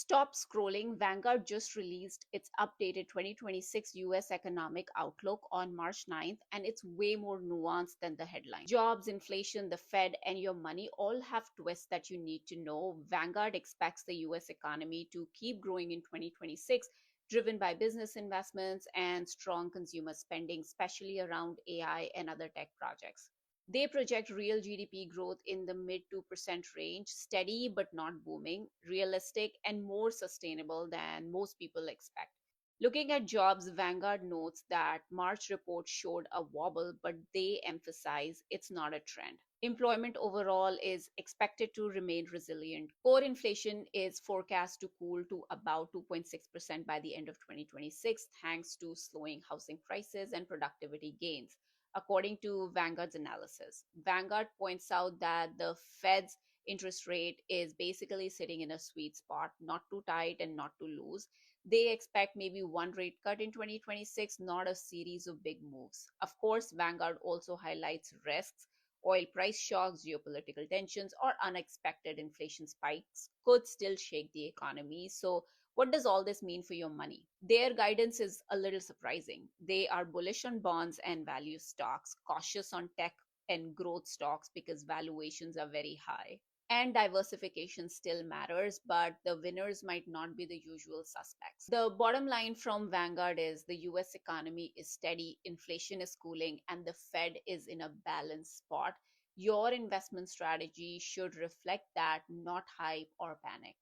Stop scrolling. Vanguard just released its updated 2026 US economic outlook on March 9th, and it's way more nuanced than the headline. Jobs, inflation, the Fed, and your money all have twists that you need to know. Vanguard expects the US economy to keep growing in 2026, driven by business investments and strong consumer spending, especially around AI and other tech projects. They project real GDP growth in the mid 2% range, steady but not booming, realistic, and more sustainable than most people expect. Looking at jobs, Vanguard notes that March report showed a wobble, but they emphasize it's not a trend. Employment overall is expected to remain resilient. Core inflation is forecast to cool to about 2.6% by the end of 2026, thanks to slowing housing prices and productivity gains according to Vanguard's analysis. Vanguard points out that the Fed's interest rate is basically sitting in a sweet spot, not too tight and not too loose. They expect maybe one rate cut in 2026, not a series of big moves. Of course, Vanguard also highlights risks. Oil price shocks, geopolitical tensions, or unexpected inflation spikes could still shake the economy. So, what does all this mean for your money? Their guidance is a little surprising. They are bullish on bonds and value stocks, cautious on tech and growth stocks because valuations are very high. And diversification still matters, but the winners might not be the usual suspects. The bottom line from Vanguard is the US economy is steady, inflation is cooling, and the Fed is in a balanced spot. Your investment strategy should reflect that, not hype or panic.